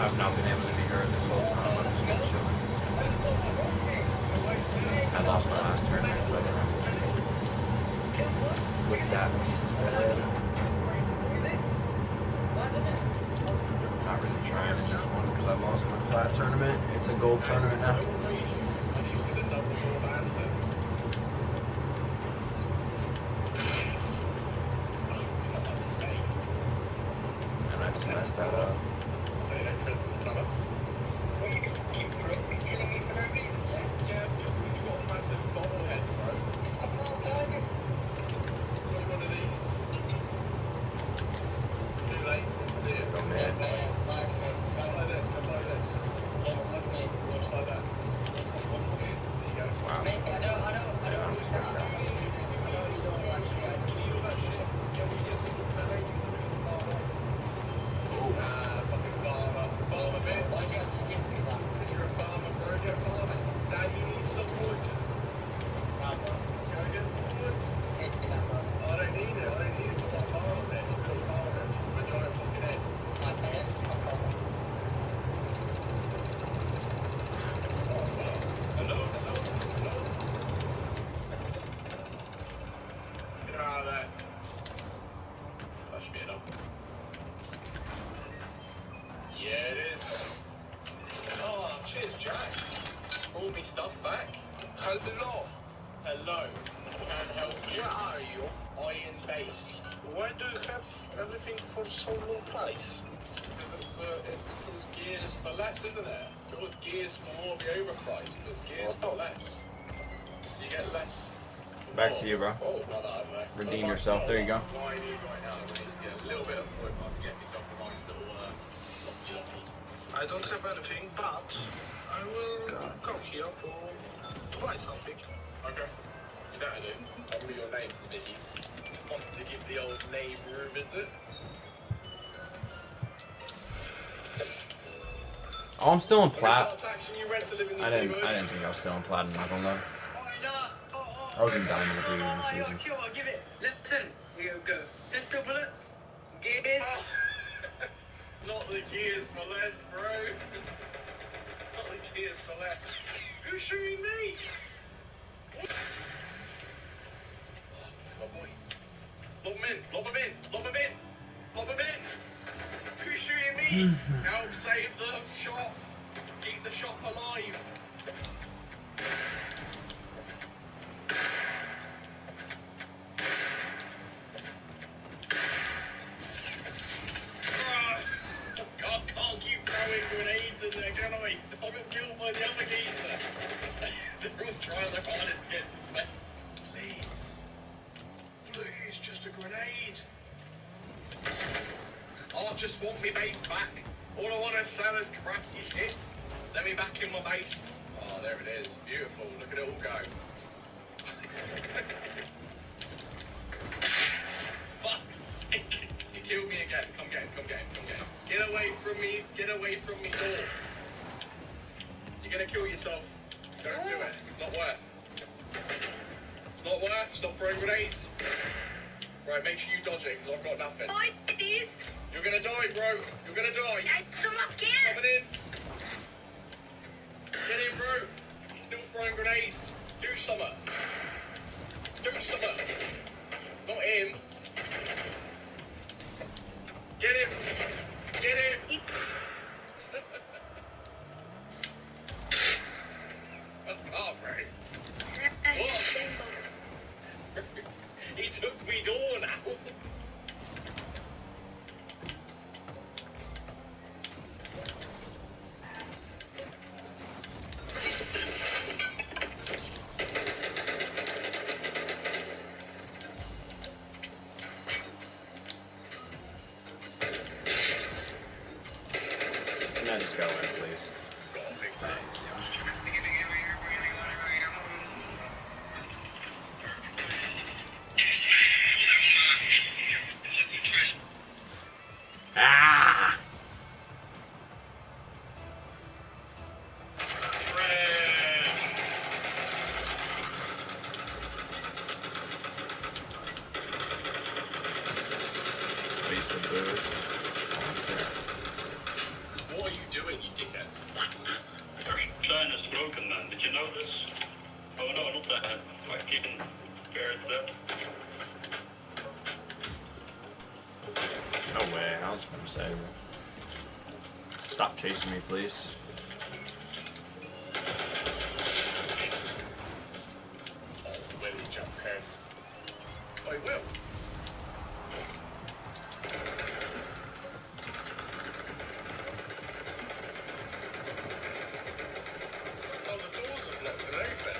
I've not been able to be heard this whole time. I've just been chilling. I lost my last tournament, but with that being said, not really trying in this one because I lost my plat tournament. It's a gold tournament now. And I just messed that up. Go mid. Wow. Yeah, I'm just worked out. Stuff back. Hello. Hello. Can help you. Where are you? Iron Base. Why do you have everything for so low price? It's because gears for less, isn't it? Because gears for more be overpriced. Because gears for less. So you get less. Back to you, bro. Oh, not that, mate. Redeem yourself. There you go. What I need right now, I need to get a little bit of wood. I can get myself a nice little lucky. I don't have anything, but I will come here to buy something. Okay. You know do. I'll read your name, Smitty. It's fun to give the old neighbour a visit. Oh, I'm still in plat. I didn't think I was still in platinum. I'm not gonna lie. I was in diamond at the beginning of the season. Sure, give it. Listen, we go. Pistol bullets, gears. Not the gears for less, bro. Not the gears for less. Who's shooting me? Oh boy. Lob him in, lob him in, lob him in, lob him in. Who's shooting me? Help save the shop. Keep the shop alive. Grenades in there, can I? I got killed by the other geezer. They're all trying their hardest to get to space. Please. Please, just a grenade. I just want my base back. All I want is sell is crappy shit. Let me back in my base. Oh, there it is. Beautiful. Look at it all go. Fuck's sake. He killed me again. Come get him, come get him, come get him. Get away from me. Get away from me door. You're gonna kill yourself. Don't do it. It's not worth. It's not worth. Stop throwing grenades. Right, make sure you dodge it, because I've got nothing. Boy, please. You're gonna die, bro. You're gonna die. Come up here. Coming in. Get in, bro. He's still throwing grenades. Do something. Do something. Not him. Get him. Get him. Oh, right. What? He took me door now. Can I just go in, please? Thank you. Ah! Wasted boost. What are you doing? notice. Oh no, not that. Fucking character. No way. I was gonna say. Stop chasing me, please. Will you jump head? I will. Oh, the doors have locked and everything.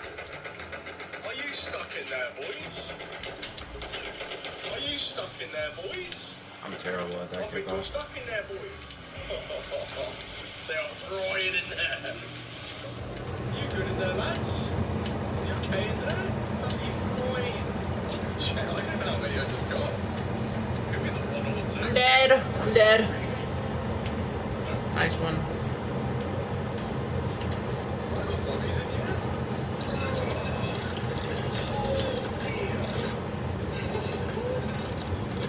Are you stuck in there, boys? Are you stuck in there, boys? I'm terrible at I that think you're kickoff. stuck in there, boys. They are frying in there. You good in there, lads? You okay in there? Sounds like you're frying. Shit, I don't even know how many I just got. Give me the one or two. I'm dead. I'm dead. Nice one. I got bodies in here.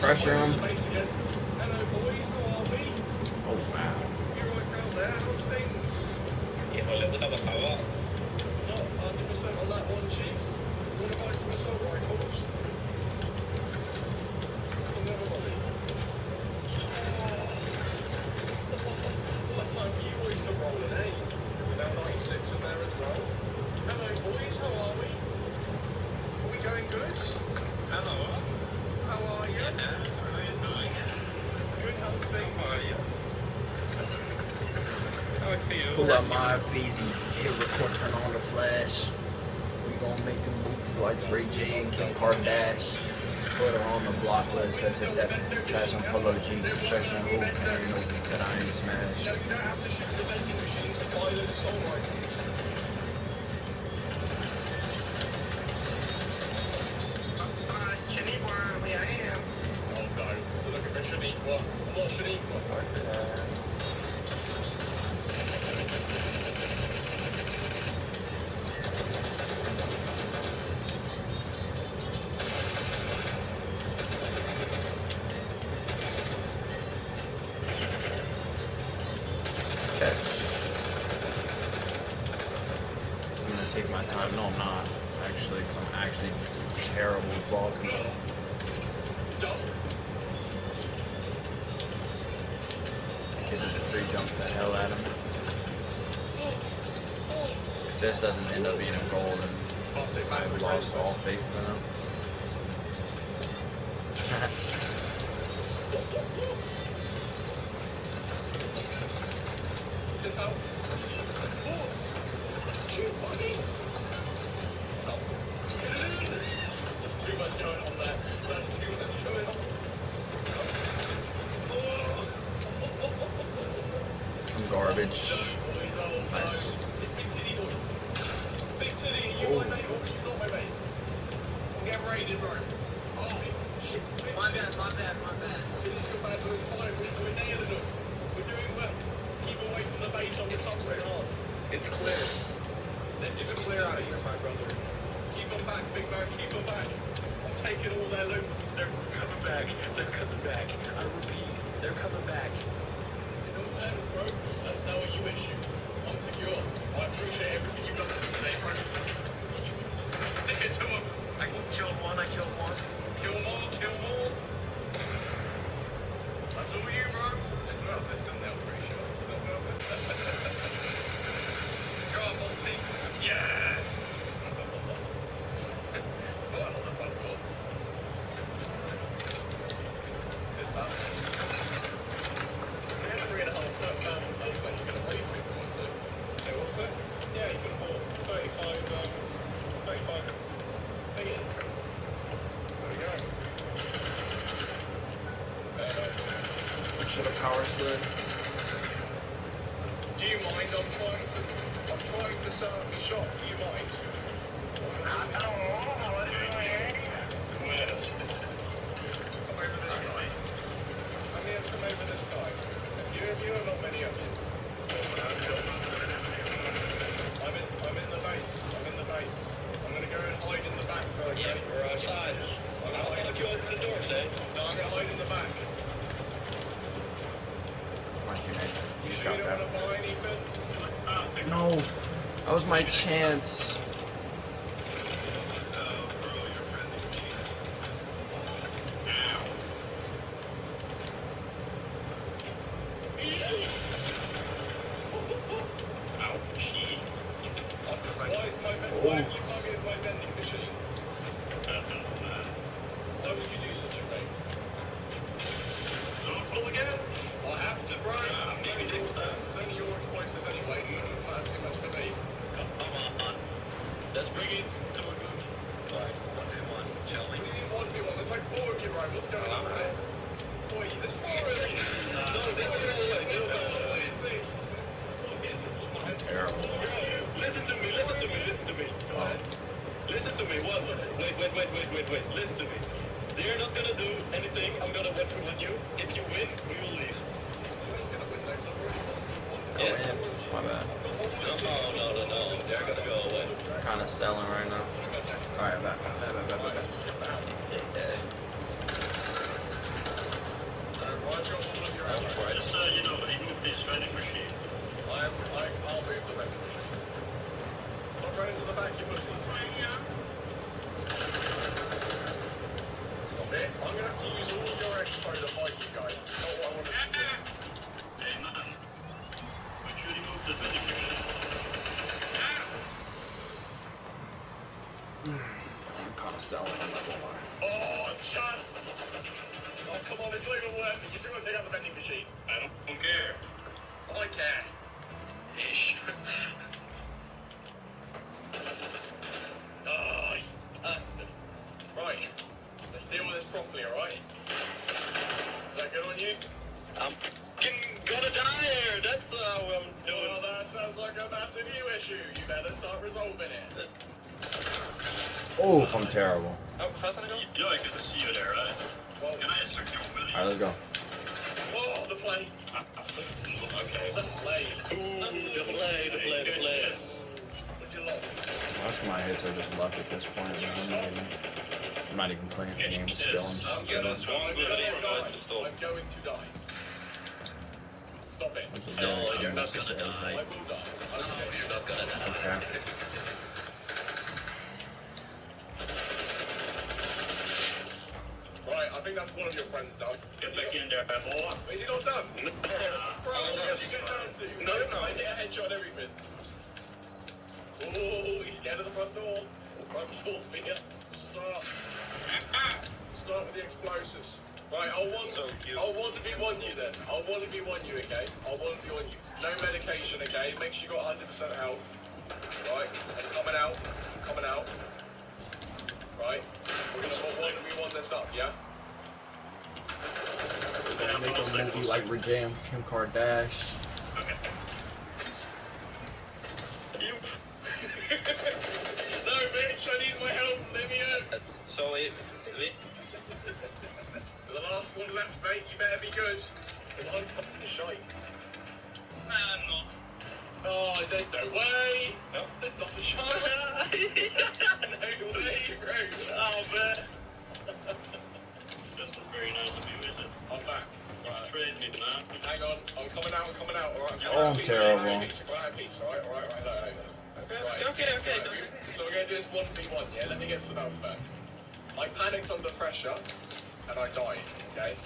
Pressure him. Base again. Hello, boys. How are we? Oh wow. You right out there? How's things? Híjole, puta, por favor. Not 100% on that one, Chief. You want to buy some assault rifles? Some never money. What time for you boys to roll in, eh? There's about 96 in there as well. Hello, boys. How are we? Are we going good? Hello. How are you? How are you doing? Good. How's things? How are you? How are you? Pull up my Feezy. Hit record, turn on the flash. We gon' make them move like Ray J and Kim Kardashian. Put her on the block list. That's if that trash on Polo G. Stretching the hoop, carrying no beat that I ain't smash. No, you don't have to shoot the vending machines to buy those assault rifles. Oh no, you're looking for Shaniqua. I'm not Shaniqua. Catch. I'm gonna take my time. No, I'm not. Actually, because I'm actually terrible with ball control. Jump. Kid just pre-jumped the hell out of me. If this doesn't end up being a goal, then Pass it back. I've lost all faith in them. Get out. Oh. Shoot, buddy. Oh. There's too much going on there. That's too much going on. I'm garbage. Nice. It's Big Titty boy. Big Titty, are you Oh. my mate or are you not my mate? I'm getting raided, bro. Oh, it's shit. My bad, my bad, my bad. Finish the fabulous time. We're nailing them. We're doing well. Keep away from the base on the top right hard. It's clear. It's clear out here, my brother. Keep them back, big man. Keep them back. I'm taking all their loot. They're coming back. They're coming back. I repeat, they're coming back. You know that, bro? That's now a you issue. I'm secure. I appreciate everything you've done for me today, bro. Stick it to him. I killed one. Kill more, kill more. That's all you, bro. They're not this, and they're pretty sure. Go on, Monty. Yes! Go on the front door. It's bad. 3.5 certain pounds of stuff that you can wait for if you want to. So what was it? Yeah, you can afford 35 figures. There we go. Should have power slid. Do you mind? I'm trying to set up the shop. Do you mind? I don't know. Where? Come over this side. I'm here to come over this side. You are not many others. I'm in the base. I'm gonna go and hide in the back for a minute. We're outside. I'll let you open the door, say. No, I'm gonna hide in the back. My teammate. You He's sure got you don't want that. to buy anything? No. That was my chance. Why is my why have you plugged in my vending machine? Why would you do such a thing? Don't pull again? I have to, bro. It's only your explosives anyway, so it doesn't matter too much to me. Come on. Let's bring it to a good. Right, 1v1, shall we? We need 1v1. There's like 4 of you, right? What's going on with this? Boy, there's 4 of you. No, they're all away. What is this? What is this? I'm terrible. Listen to me. Listen to me. What? Wait. Listen to me. They're not gonna do anything. I'm gonna win you. If you win, we will leave. You're gonna win next already. Yes. My bad. No. They're gonna go away. Kind of selling right now. Alright, back. Just you know, he moved his vending machine. I'll move the vending machine. Stop running to the back, you pussies. Stop it. I'm gonna have to use all of your expo to fight you guys. That's not what I want to do. Hey man, make sure you move the vending machine. I'm kind of selling. I'm not gonna lie. Oh, just. Oh, come on, it's not even worth it. You still gotta take out the vending machine. I don't care. I care. Ish. Oh, bastard. Right. Let's deal with this properly, alright? Is that good on you? I'm gonna die here. That's how I'm doing. Well, that sounds like a massive you issue. You better start resolving it. Oh, I'm terrible. Oh, how's that going? Yeah, good to see you there, right? Well, can I insert you with Alright, let's go. Oh, the plane. Okay, the plane. Ooh, the plane. Yes. What'd you love? Most of my hits are just luck at this point. I'm not even playing the game still. I'm going to die. Stop it. No, you're not gonna die. I will die. No, you're not gonna die. Okay. Right, I think that's one of your friends done. Get back in there, boy. Is he not done? No. Bro, what's he down to? No. I hit a headshot and everything. Oh, he's scared of the front door. Front door, finger. Start with the explosives. Right, I'll 1v1 you then. I'll 1v1 you, okay? I'll 1v1 you. No medication, okay? Make sure you got 100% health. Right, and coming out. Right, we're gonna 1v1 this up, yeah? We're gonna make a movie like Rejam Kim Kardashian. Okay. You. No, bitch, I need my help. Let me out. So the last one left, mate. You better be good. Because I'm fucking shite. Nah, I'm not. Oh, there's no way. No, there's not a chance. No way, bro. Oh, man. That's not very nice of you, is it? I'm back. Right. Trade me, man. Hang on. I'm coming out, alright? Oh, I'm terrible. Alright, Okay. So we're gonna do this 1v1, yeah? Let me get some out first. I panicked under pressure, and I died, okay?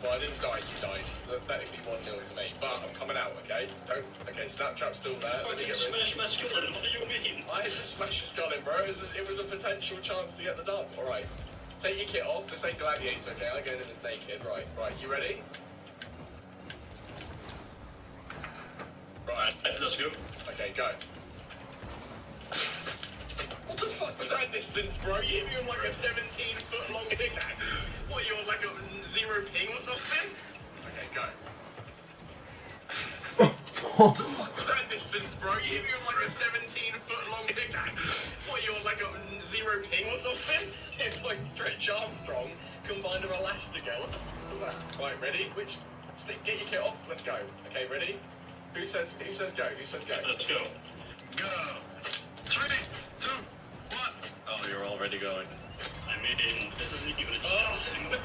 Well, I didn't die, you died. So it's technically 1-0 to me, but I'm coming out, okay? Okay, Snapchat's still there. Let me get rid of it. Smash my skull in, what do you mean? I had to smash your skull in, bro. It was a potential chance to get the dub. Alright. Take your kit off. This ain't Gladiator, okay? I'm going in this naked. Right, you ready? Right, let's go. Okay, go. What the fuck was that distance, bro? You hit me on like a 17-foot long pickaxe. What, you on like a 0 ping or something? Okay, go. What the fuck was that distance, bro? You hit me on like a 17-foot long pickaxe. What, you on like a 0 ping or something? It's like Stretch Armstrong combined with Elastigirl. What the fuck was that? Right, ready? Get your kit off. Let's go. Okay, ready? Who says go? Let's go. Go. 3, 2, 1. Oh, you're already going. I mean, this isn't even a chance anymore.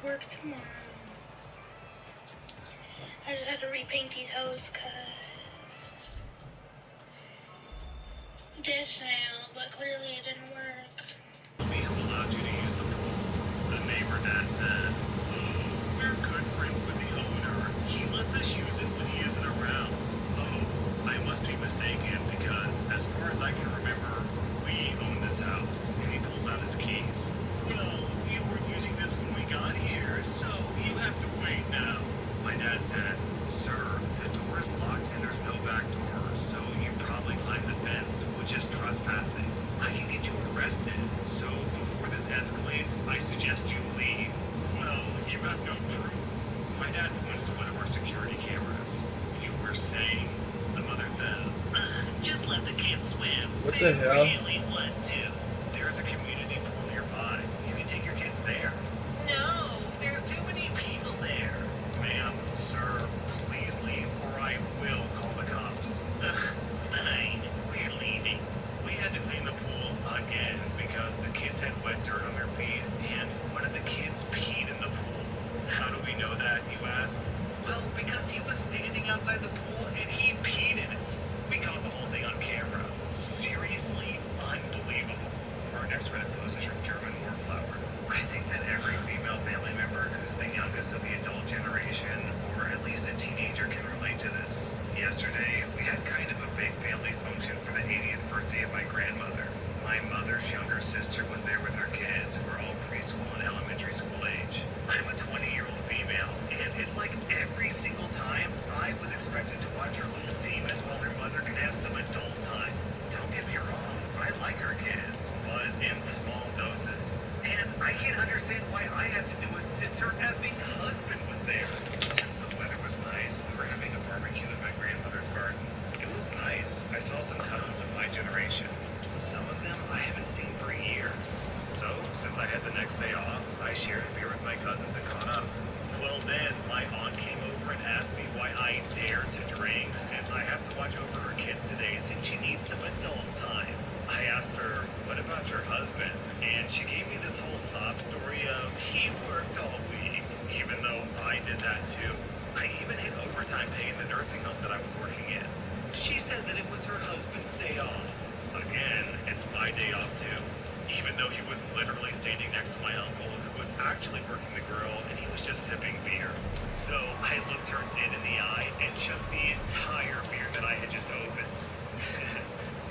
work tomorrow. I just have to repaint these hoes because this sound, but clearly it didn't work. Me who allowed you to use the pool. The neighbor dad said, "Oh, we're good friends with the owner. He lets us use it when he isn't around." Oh, I must be mistaken because as far as I can remember, we own this house. And he pulls out his keys. "Well, you weren't using this when we got here, so you have to wait now." My dad said, "Sir, the door is locked and there's no back door, so you probably climbed the fence, which is trespassing. I can get you arrested, so before this escalates, I suggest you leave." "Well, you have no proof." My dad points to one of our security cameras. "You were saying," the mother said, "Just let the kids swim. What They the hell? really want to." "There's a community pool nearby. You can take your kids there." "No, there's too many people there." "Ma'am, sir, please leave or I will call the cops." "Fine, we're leaving." We had to clean the pool again because the kids had wet dirt on their feet and one of the kids peed in the pool. How do we know that, you ask? Well, because he was standing outside the pool and he peed in it. We caught the whole thing on camera. Seriously unbelievable. Our next Reddit post is from German Warflower. "I think that every female family member who's the youngest of the adult generation, or at least a teenager, can relate to this. Yesterday, we had kind of a big family function for the 80th birthday of my grandmother. My mother's younger sister was there with her kids, who are all preschool and elementary school age. I'm a 20-year-old female, and it's like every single time I was expected to watch her little demons while her mother could have some adult time. Don't get me wrong, I like her kids, but in small doses. And I can't understand why I had to do it since her effing husband was there. Since the weather was nice, we were having a barbecue in my grandmother's garden. It was nice. I saw some cousins of my generation. Some of them I haven't seen for years. So, since I had the next day off, I shared a beer with my cousins and caught up. Well then, my aunt came over and asked me why I dared to drink since I have to watch over her kids today since she needs some adult time. I asked her, "What about your husband?" And she gave me this whole sob story of he worked all week, even though I did that too. I even hit overtime pay in the nursing home that I was working in. She said that it was her husband's day off. Again, it's my day off too. Even though he was literally standing next to my uncle, who was actually working the grill, and he was just sipping beer. So I looked her dead in the eye and chucked the entire beer that I had just opened.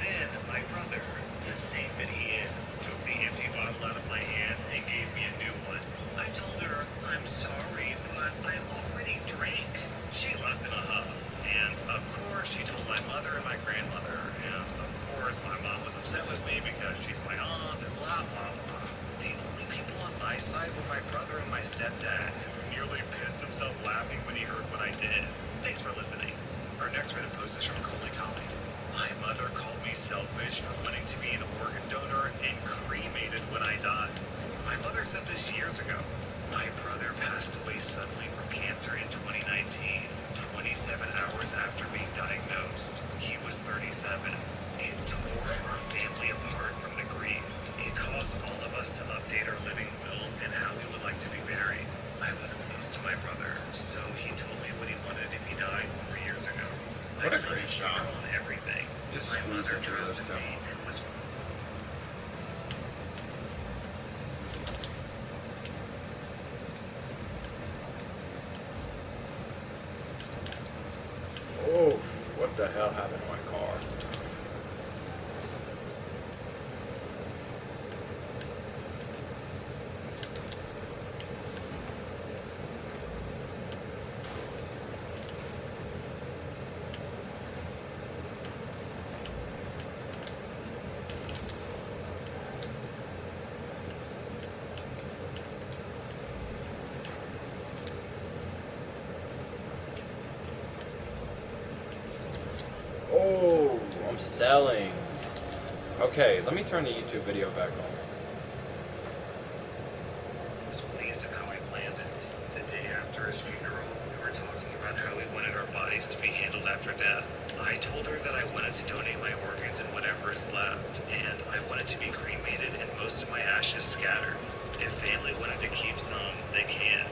Then my brother, the same that he is, took the empty bottle out of my hand and gave me a new one. I told her, "I'm sorry, but I already drank." She left in a huff. And of course, she told my mother and my grandmother. And of course, my mom was upset with me because she's my aunt and blah, blah, blah. The only people on my side were my brother and my stepdad, who nearly pissed himself laughing when he heard what I did. Thanks for listening. Our next Reddit post is from Coley Collie. My mother called me selfish for wanting to be an organ donor and cremated when I died. My mother said this years ago. My brother passed away suddenly from cancer in 2019, 27 hours after being diagnosed. He was 37. It tore our family apart from the grief. It caused all of us to update our living wills and how we would like to be buried. I was close to my brother, so he told me what he wanted if he died 4 years ago. What a I put great his shot. funeral and everything. Just My squeeze mother into the trusted stuff. me and was Oh, what the hell happened to my car? Oh, I'm selling. Okay, let me turn the YouTube video back on. I was pleased at how I planned it. The day after his funeral, we were talking about how we wanted our bodies to be handled after death. I told her that I wanted to donate my organs and whatever is left, and I wanted to be cremated and most of my ashes scattered. If family wanted to keep some, they can.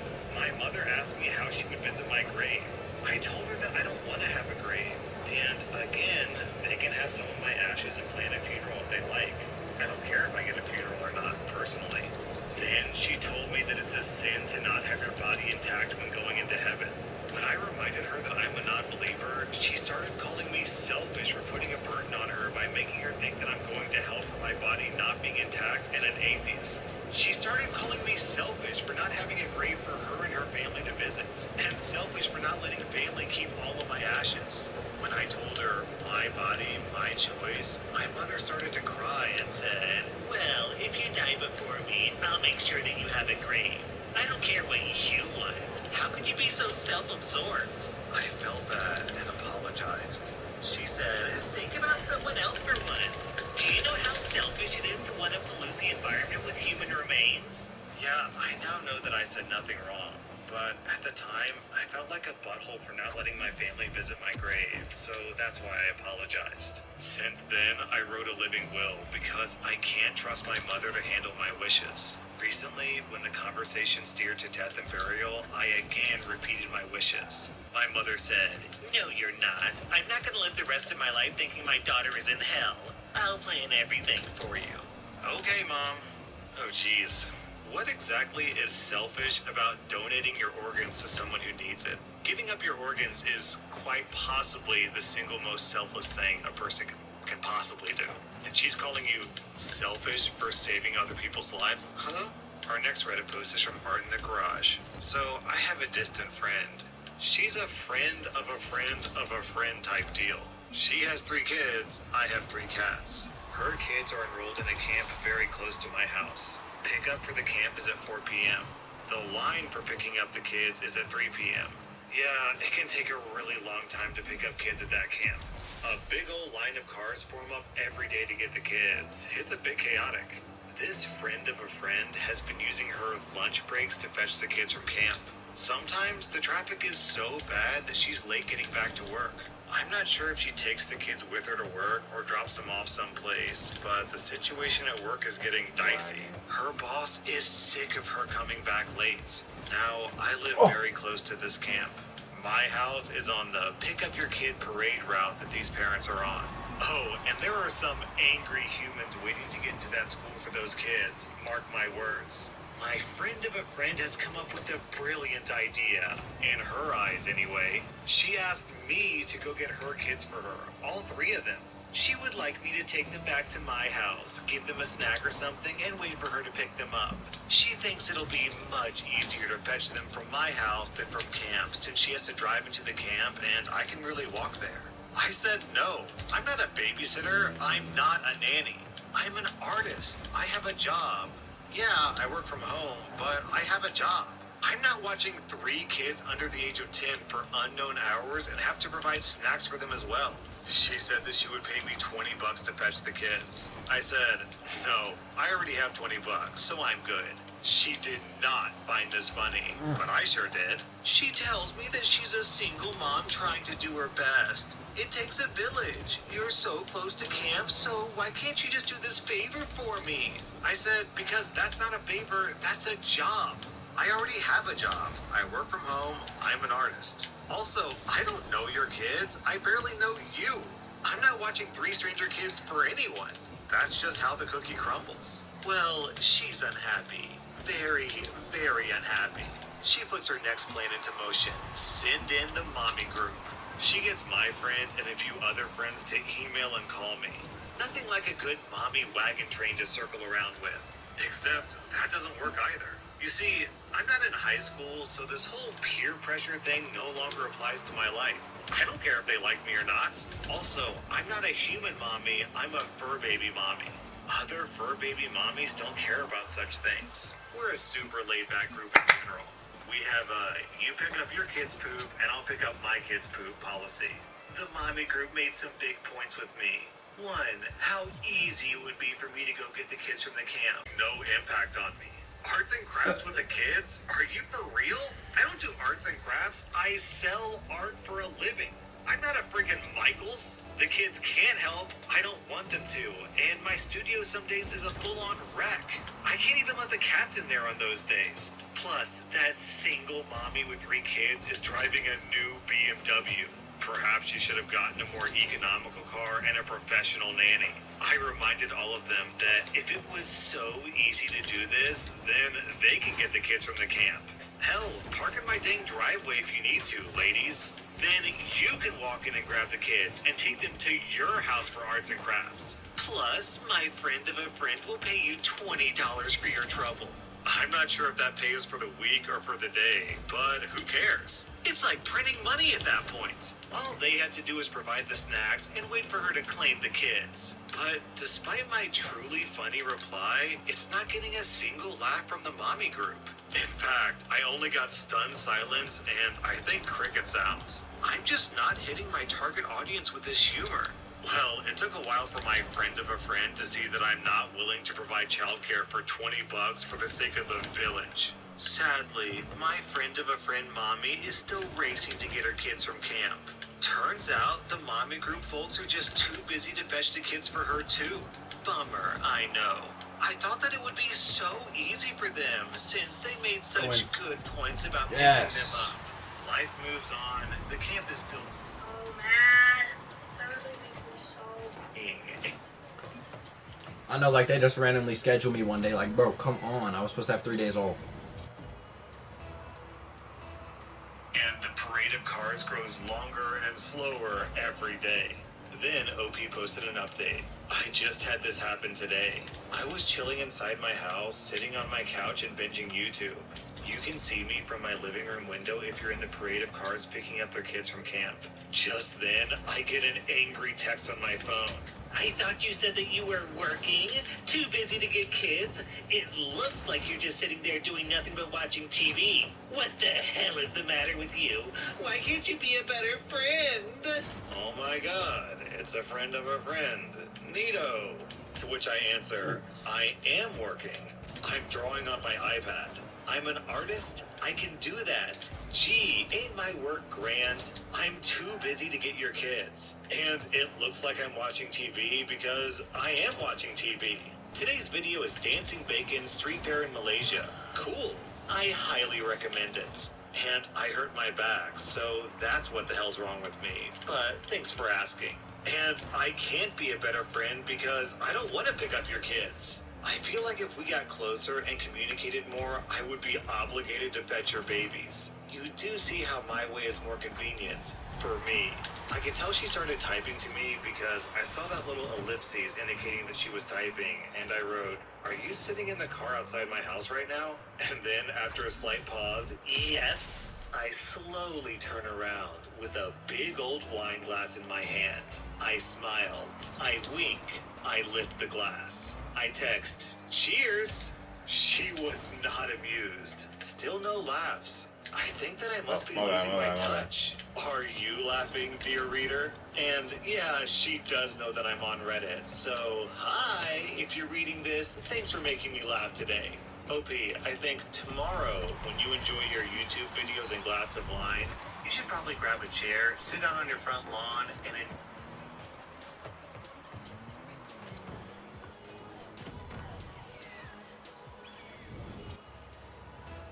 She started calling me selfish for putting a burden on her by making her think that I'm going to hell for my body not being intact and an atheist. She started calling me selfish for not having a grave for her and her family to visit, and selfish for not letting family keep all of my ashes. When I told her, my body, my choice, my mother started to cry and said, well, if you die before me, I'll make sure that you have a grave. I don't care what you want. How could you be so self-absorbed? I felt bad and apologized. She said, think about someone else for once. Do you know how selfish it is to want to pollute the environment with human remains? Yeah, I now know that I said nothing wrong. But at the time, I felt like a butthole for not letting my family visit my grave, so that's why I apologized. Since then, I wrote a living will because I can't trust my mother to handle my wishes. Recently, when the conversation steered to death and burial, I again repeated my wishes. My mother said, no, you're not. I'm not going to live the rest of my life thinking my daughter is in hell. I'll plan everything for you. Okay, Mom. Oh, geez. What exactly is selfish about donating your organs to someone who needs it? Giving up your organs is quite possibly the single most selfless thing a person can possibly do. And she's calling you selfish for saving other people's lives? Huh? Our next Reddit post is from Art in the Garage. So, I have a distant friend. She's a friend of a friend of a friend type deal. She has 3 kids, I have 3 cats. Her kids are enrolled in a camp very close to my house. Pickup for the camp is at 4 p.m. The line for picking up the kids is at 3 p.m. Yeah, it can take a really long time to pick up kids at that camp. A big old line of cars form up every day to get the kids. It's a bit chaotic. This friend of a friend has been using her lunch breaks to fetch the kids from camp. Sometimes the traffic is so bad that she's late getting back to work. I'm not sure if she takes the kids with her to work or drops them off someplace, but the situation at work is getting dicey. Her boss is sick of her coming back late. Now, I live very close to this camp. My house is on the pick up your kid parade route that these parents are on. Oh, and there are some angry humans waiting to get into that school for those kids. Mark my words. My friend of a friend has come up with a brilliant idea. In her eyes, anyway. She asked me to go get her kids for her. All 3 of them. She would like me to take them back to my house, give them a snack or something, and wait for her to pick them up. She thinks it'll be much easier to fetch them from my house than from camp, since she has to drive into the camp and I can really walk there. I said no. I'm not a babysitter. I'm not a nanny. I'm an artist. I have a job. Yeah, I work from home, but I have a job. I'm not watching 3 kids under the age of 10 for unknown hours and have to provide snacks for them as well. She said that she would pay me $20 to fetch the kids. I said, no, I already have $20, so I'm good. She did not find this funny, but I sure did. She tells me that she's a single mom trying to do her best. It takes a village. You're so close to camp, so why can't you just do this favor for me? I said, because that's not a favor, that's a job. I already have a job. I work from home. I'm an artist. Also, I don't know your kids. I barely know you. I'm not watching 3 stranger kids for anyone. That's just how the cookie crumbles. Well, she's unhappy. Very, very unhappy. She puts her next plan into motion. Send in the mommy group. She gets my friend and a few other friends to email and call me. Nothing like a good mommy wagon train to circle around with. Except that doesn't work either. You see, I'm not in high school, so this whole peer pressure thing no longer applies to my life. I don't care if they like me or not. Also, I'm not a human mommy, I'm a fur baby mommy. Other fur baby mommies don't care about such things. We're a super laid-back group in general. We have a you pick up your kid's poop and I'll pick up my kid's poop policy. The mommy group made some big points with me. 1, how easy it would be for me to go get the kids from the camp. No impact on me. Arts and crafts with the kids? Are you for real? I don't do arts and crafts. I sell art for a living. I'm not a freaking Michaels. The kids can't help. I don't want them to. And my studio some days is a full-on wreck. I can't even let the cats in there on those days. Plus, that single mommy with 3 kids is driving a new BMW. Perhaps she should have gotten a more economical car and a professional nanny. I reminded all of them that if it was so easy to do this, then they can get the kids from the camp. Hell, park in my dang driveway if you need to, ladies. Then you can walk in and grab the kids and take them to your house for arts and crafts. Plus, my friend of a friend will pay you $20 for your trouble. I'm not sure if that pays for the week or for the day, but who cares? It's like printing money at that point. All they have to do is provide the snacks and wait for her to claim the kids. But despite my truly funny reply, it's not getting a single laugh from the mommy group. In fact, I only got stunned silence and I think cricket sounds. I'm just not hitting my target audience with this humor. Well, it took a while for my friend of a friend to see that I'm not willing to provide childcare for $20 for the sake of the village. Sadly, my friend of a friend mommy is still racing to get her kids from camp. Turns out the mommy group folks are just too busy to fetch the kids for her too. Bummer, I know. I thought that it would be so easy for them since they made such good points about picking them up. Life moves on. The camp is still... Oh man, that really makes me so... I know, like, they just randomly scheduled me one day, like, bro, come on, I was supposed to have 3 days off. And the parade of cars grows longer and slower every day. Then OP posted an update. I just had this happen today. I was chilling inside my house, sitting on my couch and binging YouTube. You can see me from my living room window if you're in the parade of cars picking up their kids from camp. Just then, I get an angry text on my phone. I thought you said that you were working, too busy to get kids. It looks like you're just sitting there doing nothing but watching TV. What the hell is the matter with you? Why can't you be a better friend? Oh my god, it's a friend of a friend. Neato. To which I answer, I am working. I'm drawing on my iPad. I'm an artist. I can do that. Gee, ain't my work grand? I'm too busy to get your kids. And it looks like I'm watching TV because I am watching TV. Today's video is Dancing Bacon Street Fair in Malaysia. Cool. I highly recommend it. And I hurt my back, so that's what the hell's wrong with me. But thanks for asking. And I can't be a better friend because I don't want to pick up your kids. I feel like if we got closer and communicated more, I would be obligated to fetch your babies. You do see how my way is more convenient for me. I can tell she started typing to me because I saw that little ellipses indicating that she was typing, and I wrote, "Are you sitting in the car outside my house right now?" And then after a slight pause, yes, I slowly turn around with a big old wine glass in my hand. I smile. I wink. I lift the glass. I text, "Cheers." She was not amused. Still no laughs. I think that I must be losing my touch. Are you laughing, dear reader? And yeah, she does know that I'm on Reddit. So, hi, if you're reading this, thanks for making me laugh today. OP, I think tomorrow, when you enjoy your YouTube videos and glass of wine, you should probably grab a chair, sit down on your front lawn, and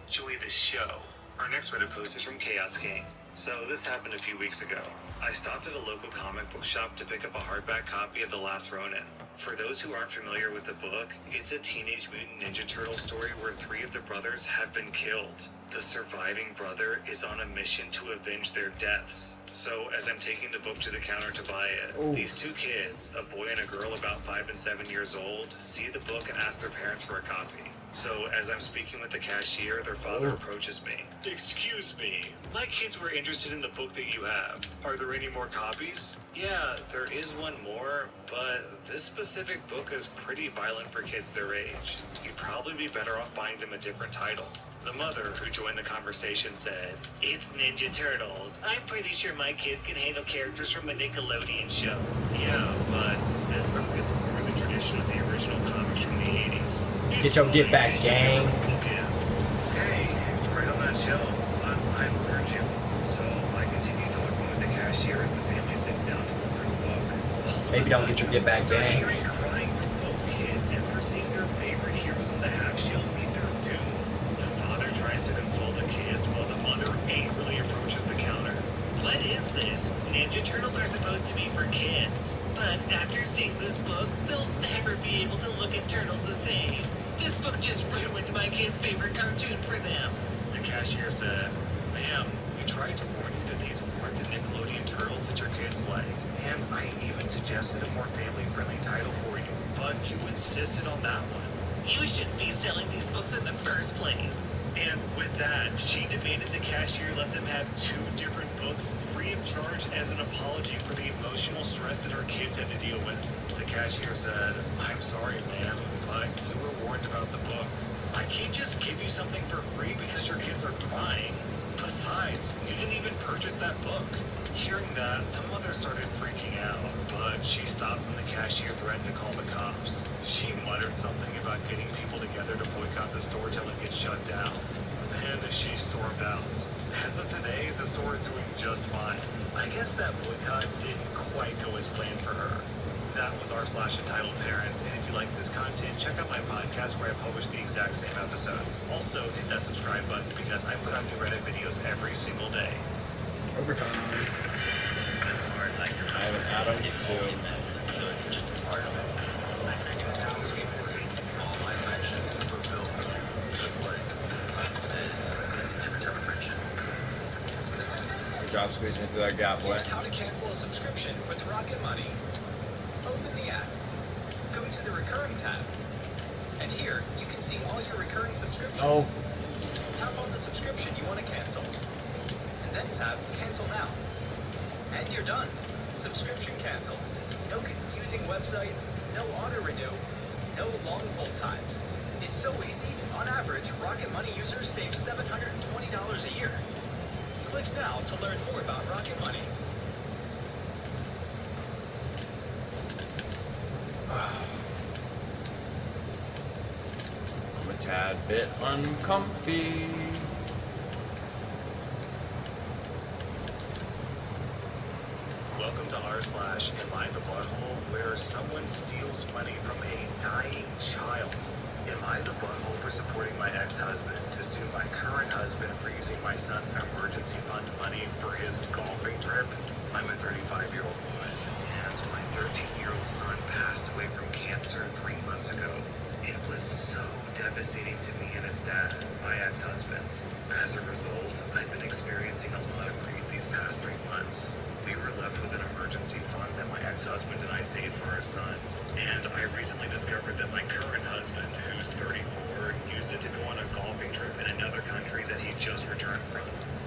enjoy the show. Our next Reddit post is from Chaos King. So this happened a few weeks ago. I stopped at a local comic book shop to pick up a hardback copy of The Last Ronin. For those who aren't familiar with the book, it's a Teenage Mutant Ninja Turtle story where 3 of the brothers have been killed. The surviving brother is on a mission to avenge their deaths. So as I'm taking the book to the counter to buy it, these 2 kids, a boy and a girl about 5 and 7 years old, see the book and ask their parents for a copy. So as I'm speaking with the cashier, their father approaches me. "Excuse me, my kids were interested in the book that you have. Are there any more copies?" "Yeah, there is one more, but this specific book is pretty violent for kids their age. You'd probably be better off buying them a different title." The mother, who joined the conversation, said, "It's Ninja Turtles. I'm pretty sure my kids can handle characters from a Nickelodeon show." "Yeah, but this book is more the tradition of the original comics from the 80s. Get your get back, gang. Hey, it's right on that shelf. I ordered you. So I continue talking with the cashier as the family sits down to look through the book. Maybe don't get your get back, Start gang. hearing crying from both kids and they're seeing their favorite heroes on the half shell meet their doom. The father tries to console the kids while the mother angrily approaches the counter. "What is this? Ninja Turtles are supposed to be for kids. But after seeing this book, they'll never be able to look at turtles the same. This book just ruined my kid's favorite cartoon for them." The cashier said, "Ma'am, we tried to warn you that these weren't the Nickelodeon turtles that your kids like, and I even suggested a more family-friendly title for you, but you insisted on that one. You shouldn't be selling these books in the first place." And with that, she demanded the cashier let them have 2 different books free of charge as an apology for the emotional stress that her kids had to deal with. The cashier said, "I'm sorry, ma'am, but you were warned about the book. I can't just give you something for free because your kids are crying. Besides, you didn't even purchase that book." Hearing that, the mother started freaking out, but she stopped when the cashier threatened to call the cops. She muttered something about getting people together to boycott the store till it gets shut down. Then she stormed out. As of today, the store is doing just fine. I guess that boycott didn't quite go as planned for her. That was r/entitled parents, and if you like this content, check out my podcast where I publish the exact same episodes. Also, hit that subscribe button because I put out new Reddit videos every single day. Overtime. I haven't had them, so it's just a part of it. good job squeezing through that gap, boy. Here's how to cancel a subscription with Rocket Money. Open the app. Go to the recurring tab. And here, you can see all your recurring subscriptions. Oh. Tap on the subscription you want to cancel. And then tap Cancel Now. And you're done. Subscription cancel. No confusing websites, no auto-renew, no long hold times. It's so easy, on average, Rocket Money users save $720 a year. Click now to learn more about Rocket Money. I'm a tad bit uncomfy. Welcome to r/Am I the Butthole, where someone steals money from a dying child. Am I the butthole for supporting my ex-husband to sue my current husband for using my son's emergency fund money for his golfing trip? I'm a 35-year-old woman, and my 13-year-old son passed away from cancer 3 months ago. It was so devastating to me and his dad, my ex-husband. As a result, I've been experiencing a lot of grief these past 3 months. We were left with an emergency fund that my ex-husband and I saved for our son. And I recently discovered that my current husband, who's 34, used it to go on a golfing trip in another country that he just returned from.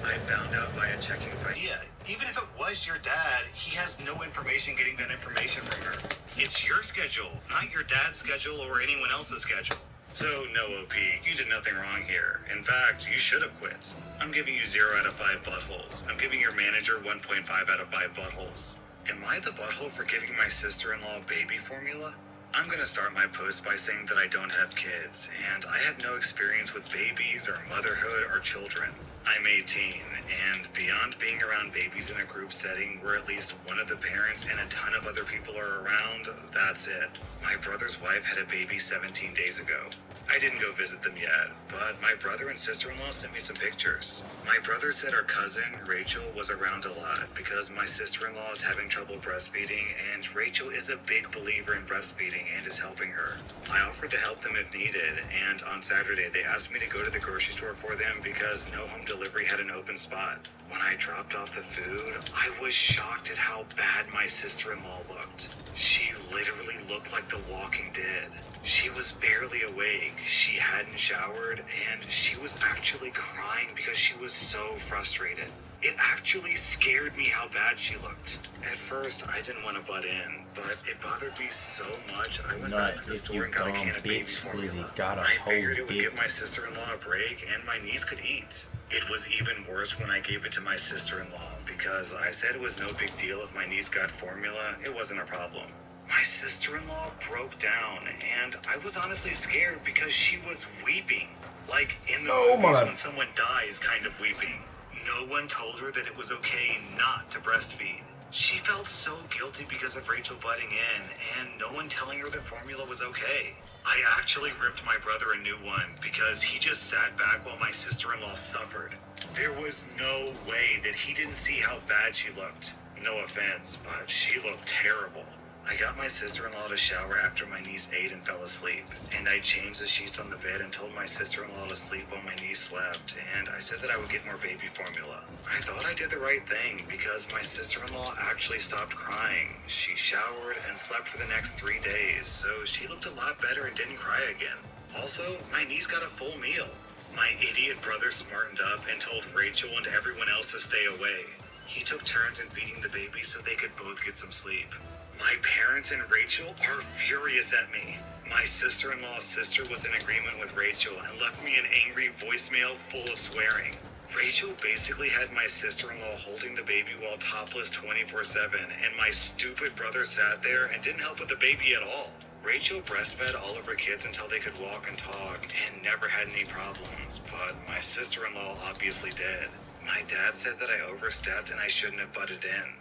I found out via checking idea. Even if it was your dad, he has no information getting that information from her. It's your schedule, not your dad's schedule or anyone else's schedule. So, no, OP, you did nothing wrong here. In fact, you should have quit. I'm giving you 0 out of 5 buttholes. I'm giving your manager 1.5 out of 5 buttholes. Am I the butthole for giving my sister-in-law baby formula? I'm gonna start my post by saying that I don't have kids, and I have no experience with babies or motherhood or children. I'm 18, and beyond being around babies in a group setting where at least one of the parents and a ton of other people are around, that's it. My brother's wife had a baby 17 days ago. I didn't go visit them yet, but my brother and sister-in-law sent me some pictures. My brother said our cousin, Rachel, was around a lot because my sister-in-law is having trouble breastfeeding, and Rachel is a big believer in breastfeeding and is helping her. I offered to help them if needed, and on Saturday they asked me to go to the grocery store for them because no home delivery had an open spot. When I dropped off the food, I was shocked at how bad my sister-in-law looked. She literally looked like The Walking Dead. She was barely awake, she hadn't showered, and she was actually crying because she was so frustrated. It actually scared me how bad she looked. At first, I didn't want to butt in, but it bothered me so much I went back to the store and got a can of baby formula. I figured it would give my sister-in-law a break and my niece could eat. It was even worse when I gave it to my sister-in-law because I said it was no big deal if my niece got formula, it wasn't a problem. My sister-in-law broke down, and I was honestly scared because she was weeping. Like in the movies when someone dies kind of weeping. No one told her that it was okay not to breastfeed. She felt so guilty because of Rachel butting in, and no one telling her that formula was okay. I actually ripped my brother a new one because he just sat back while my sister-in-law suffered. There was no way that he didn't see how bad she looked. No offense, but she looked terrible. I got my sister-in-law to shower after my niece ate and fell asleep, and I changed the sheets on the bed and told my sister-in-law to sleep while my niece slept, and I said that I would get more baby formula. I thought I did the right thing because my sister-in-law actually stopped crying. She showered and slept for the next 3 days, so she looked a lot better and didn't cry again. Also, my niece got a full meal. My idiot brother smartened up and told Rachel and everyone else to stay away. He took turns in feeding the baby so they could both get some sleep. My parents and Rachel are furious at me. My sister-in-law's sister was in agreement with Rachel and left me an angry voicemail full of swearing. Rachel basically had my sister-in-law holding the baby while topless 24/7, and my stupid brother sat there and didn't help with the baby at all. Rachel breastfed all of her kids until they could walk and talk and never had any problems, but my sister-in-law obviously did. My dad said that I overstepped and I shouldn't have butted in.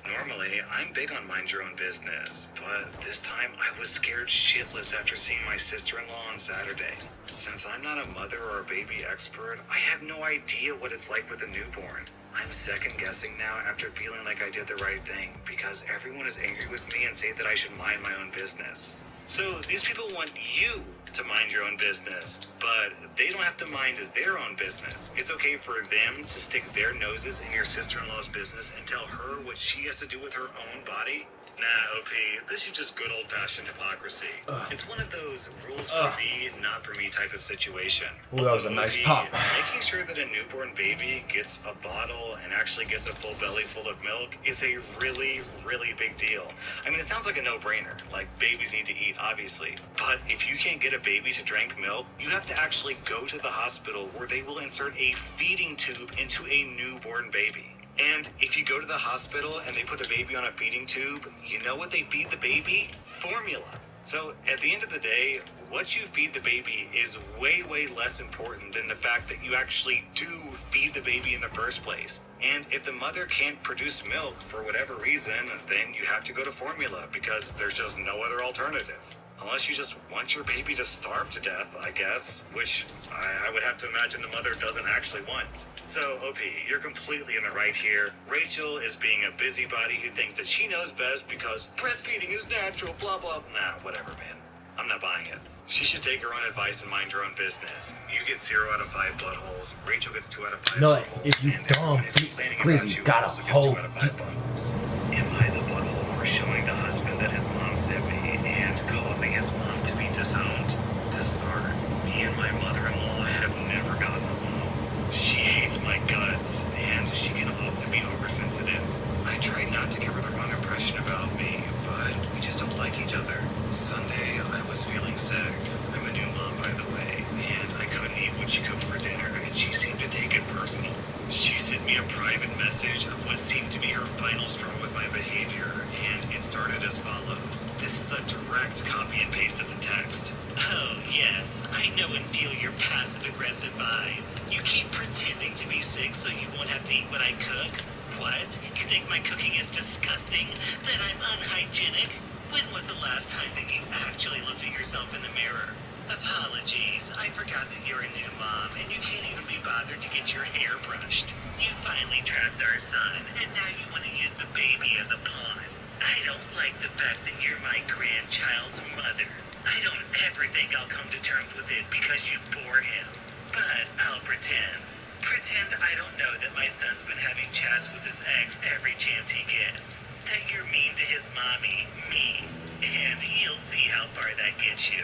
Normally, I'm big on mind your own business, but this time I was scared shitless after seeing my sister-in-law on Saturday. Since I'm not a mother or a baby expert, I have no idea what it's like with a newborn. I'm second-guessing now after feeling like I did the right thing because everyone is angry with me and say that I should mind my own business. So these people want you to mind your own business, but they don't have to mind their own business. It's okay for them to stick their noses in your sister-in-law's business and tell her what she has to do with her own body? Nah, OP, this is just good old-fashioned hypocrisy. It's one of those rules for me, not for me type of situation. Ooh, that was a nice pop. Making sure that a newborn baby gets a bottle and actually gets a full belly full of milk is a really, really big deal. I mean, it sounds like a no-brainer. Like, babies need to eat, obviously. But if you can't get a baby to drink milk, you have to actually go to the hospital where they will insert a feeding tube into a newborn baby. And if you go to the hospital and they put a baby on a feeding tube, you know what they feed the baby? Formula. So at the end of the day, what you feed the baby is way, way less important than the fact that you actually do feed the baby in the first place. And if the mother can't produce milk for whatever reason, then you have to go to formula because there's just no other alternative. Unless you just want your baby to starve to death, I guess, which I would have to imagine the mother doesn't actually want. So, OP, you're completely in the right here. Rachel is being a busybody who thinks that she knows best because breastfeeding is natural, blah, blah. Nah, whatever, man. I'm not buying it. She should take her own advice and mind her own business. You get 0 out of 5 buttholes. Rachel gets 2 out of 5 No, buttholes. if you and dumb, everyone is complaining please, about you gotta also gets hold. 2 out of 5 buttholes. Am I the butthole for showing the husband that his mom sent me and causing his mom to be disowned? To start, me and my mother-in-law have never gotten along. She hates my guts, and she can often be oversensitive. I try not to give her the wrong impression about me, but we just don't like each other. Sunday, I was feeling sick. I'm a new mom, by the way, and I couldn't eat what she cooked for dinner, and she seemed to take it personal. She sent me a private message of what seemed to be her final straw with my behavior, and it started as follows. This is a direct copy and paste of the text. Oh, yes, I know and feel your passive-aggressive vibe. You keep pretending to be sick so you won't have to eat what I cook. What? You think my cooking is disgusting? That I'm unhygienic? When was the last time that you actually looked at yourself in the mirror? Apologies, I forgot that you're a new mom and you can't even be bothered to get your hair brushed. You finally trapped our son and now you want to use the baby as a pawn. I don't like the fact that you're my grandchild's mother. I don't ever think I'll come to terms with it because you bore him. But I'll pretend. Pretend I don't know that my son's been having chats with his ex every chance he gets. That you're mean to his mommy, me, and you'll see how far that gets you.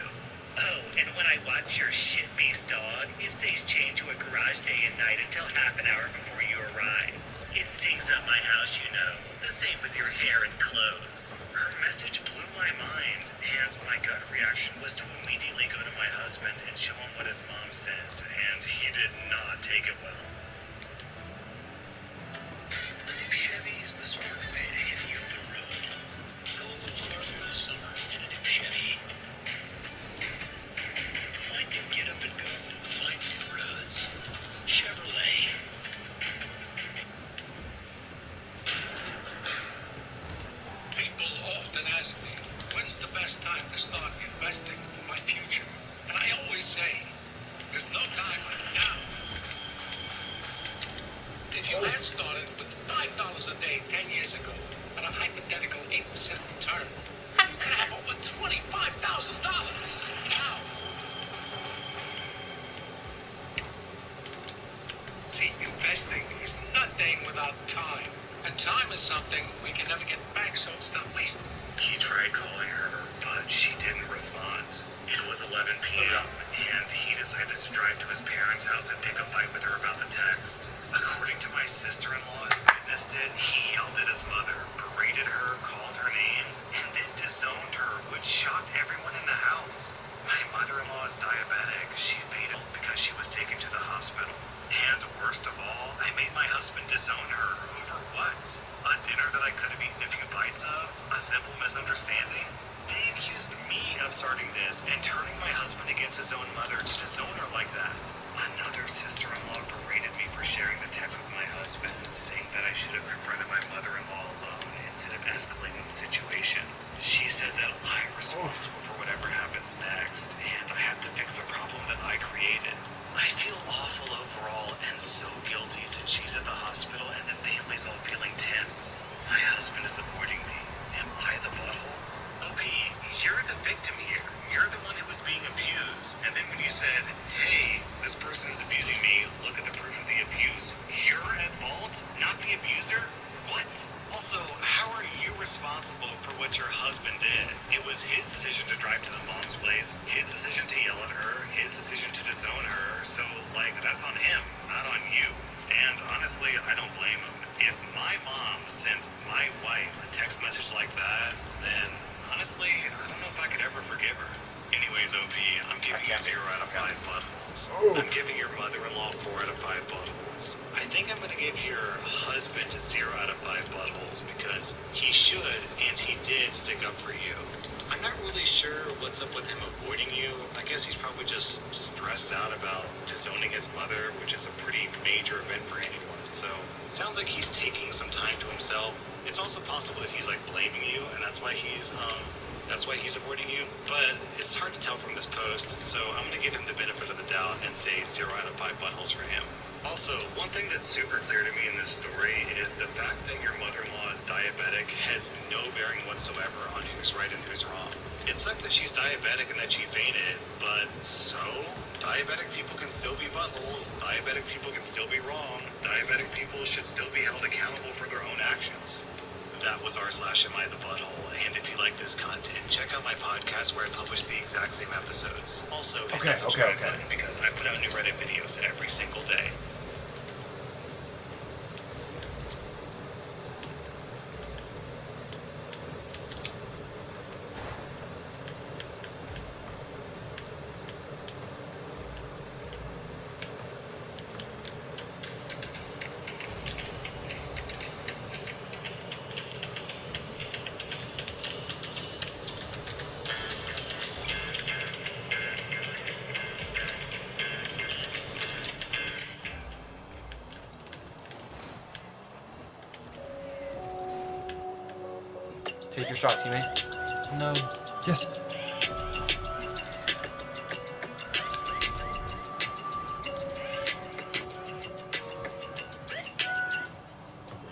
Oh, and when I watch your shit-beast dog, it stays chained to a garage day and night until half an hour before you arrive. It stinks up my house, you know. The same with your hair and clothes. Her message blew my mind, and my gut reaction was to immediately go to my husband and show him what his mom sent, and he did not take it well. A new Chevy is the smart way to hit you on the road. Go a little farther this summer in a new Chevy. Find and get up and go. Find new roads. Chevrolet. People often ask me, when's the best time to start investing for my future? And I always say, there's no time like now. If you had started with $5 a day 10 years ago at a hypothetical 8% return, $25,000. Ow. See, investing is nothing without time. And time is something we can never get back, so it's not wasted. He tried calling her, but she didn't respond. It was 11 p.m., and he decided to drive to his parents' house and pick a fight with her about the text. According to my sister-in-law who witnessed it, he yelled at his mother, berated her, called her names, and then disowned her, which shocked everyone in the house. My mother-in-law is diabetic. She fainted because she was taken to the hospital. And worst of all, I made my husband disown her over what? A dinner that I could have eaten a few bites of? A simple misunderstanding? They accused me of starting this and turning my husband against his own mother to disown her like that. Another sister-in-law berated me for sharing the text with my husband, saying that I should have confronted my mother-in-law alone instead of escalating the situation. She said that I'm responsible for whatever happens next, and I have to fix the problem that I created. I feel awful overall and so guilty since she's at the hospital and the family's all feeling tense. My husband is avoiding me. Am I the butthole? OP, you're the victim here. You're the one who was being abused. And then when you said, hey, this person is abusing me, look at the proof of the abuse, you're at fault, not the abuser? What? Also, how are you responsible for what your husband did? It was his decision to drive to the mom's place, his decision to yell at her, his decision to disown her, so, that's on him, not on you. And honestly, I don't blame him. If my mom sent my wife a text message like that, then honestly, I don't know if I could ever forgive her. Anyways, OP, I'm giving you 0 out of 5 buttholes. I'm giving your mother-in-law 4 out of 5 buttholes. I think I'm gonna give your husband 0 out of 5 buttholes because he should and he did stick up for you. I'm not really sure what's up with him avoiding you. I guess he's probably just stressed out about disowning his mother, which is a pretty major event for anyone. So it sounds like he's taking some time to himself. It's also possible that he's blaming you, and that's why he's avoiding you. But it's hard to tell from this post, so I'm gonna give him the benefit of the doubt and say 0 out of 5 buttholes for him. Also, one thing that's super clear to me in this story is the fact that your mother-in-law is diabetic has no bearing whatsoever on who's right and who's wrong. It sucks that she's diabetic and that she fainted, but so? Diabetic people can still be buttholes, diabetic people can still be wrong, diabetic people should still be held accountable for their own actions. That was r/Am I the Butthole, and if you like this content, check out my podcast where I publish the exact same episodes. Also, hit that subscribe button because I put out new Reddit videos every single day. Take your shot, teammate. No. Yes.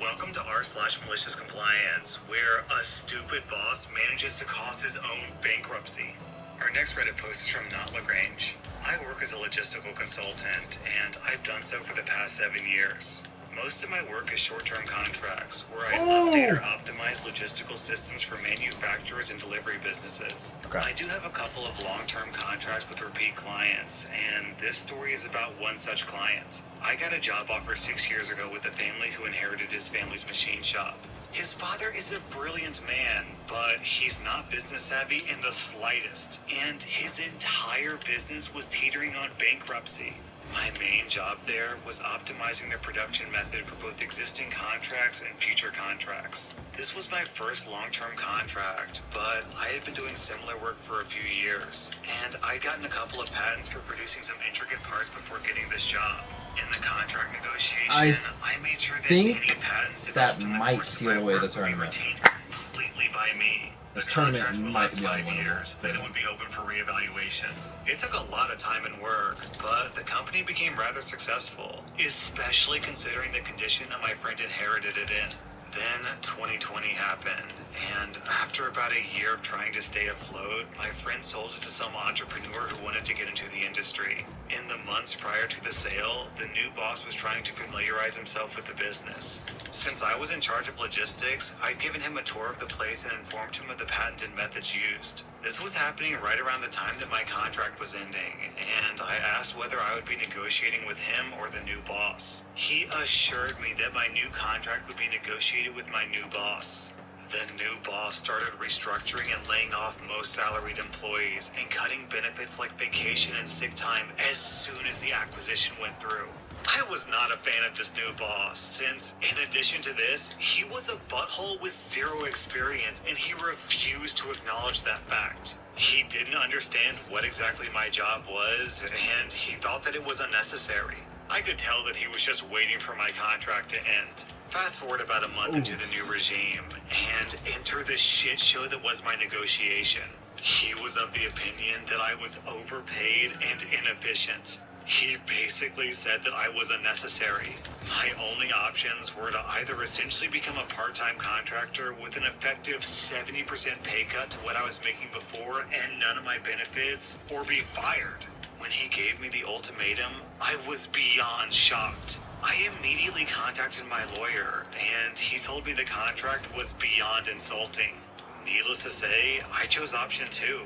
Welcome to r/malicious compliance, where a stupid boss manages to cause his own bankruptcy. Our next Reddit post is from Not Lagrange. I work as a logistical consultant, and I've done so for the past 7 years. Most of my work is short-term contracts, where I update or optimize logistical systems for manufacturers and delivery businesses. Okay. I do have a couple of long-term contracts with repeat clients, and this story is about one such client. I got a job offer 6 years ago with a family who inherited his family's machine shop. His father is a brilliant man, but he's not business savvy in the slightest, and his entire business was teetering on bankruptcy. My main job there was optimizing the production method for both existing contracts and future contracts. This was my first long-term contract, but I had been doing similar work for a few years, and I'd gotten a couple of patents for producing some intricate parts before getting this job. In the contract negotiation, I made sure that any patents developed in the might course of seal my away the work would be tournament. retained completely by me. This The tournament contract would might last be 5 unwinnable. years, then it would be open for reevaluation. It took a lot of time and work, but the company became rather successful, especially considering the condition that my friend inherited it in. Then 2020 happened, and after about a year of trying to stay afloat, my friend sold it to some entrepreneur who wanted to get into the industry. In the months prior to the sale, the new boss was trying to familiarize himself with the business. Since I was in charge of logistics, I'd given him a tour of the place and informed him of the patented methods used. This was happening right around the time that my contract was ending, and I asked whether I would be negotiating with him or the new boss. He assured me that my new contract would be negotiated with my new boss. The new boss started restructuring and laying off most salaried employees and cutting benefits like vacation and sick time as soon as the acquisition went through. I was not a fan of this new boss, since, in addition to this, he was a butthole with zero experience and he refused to acknowledge that fact. He didn't understand what exactly my job was, and he thought that it was unnecessary. I could tell that he was just waiting for my contract to end. Fast forward about a month into the new regime, and enter the shit show that was my negotiation. He was of the opinion that I was overpaid and inefficient. He basically said that I was unnecessary. My only options were to either essentially become a part-time contractor with an effective 70% pay cut to what I was making before and none of my benefits, or be fired. When he gave me the ultimatum, I was beyond shocked. I immediately contacted my lawyer, and he told me the contract was beyond insulting. Needless to say, I chose option 2.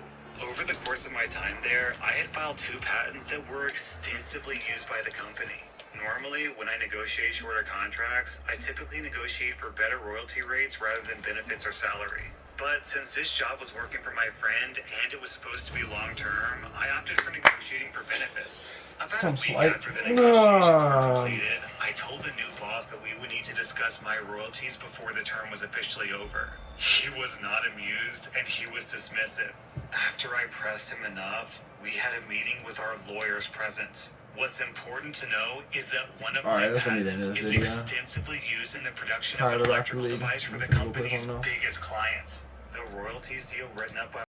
Over the course of my time there, I had filed 2 patents that were extensively used by the company. Normally, when I negotiate shorter contracts, I typically negotiate for better royalty rates rather than benefits or salary. But since this job was working for my friend and it was supposed to be long-term, I opted for negotiating for benefits. About Some a week slight- after the negotiations were completed, I told the new boss that we would need to discuss my royalties before the term was officially over. He was not amused and he was dismissive. After I pressed him enough, we had a meeting with our lawyers present. What's important to know is that one of Alright, my that's gonna be the end patents of this is video. extensively used in the production Tyler of an Rocket electrical League. device for the Let's go put company's something else. biggest clients. The royalties deal written up by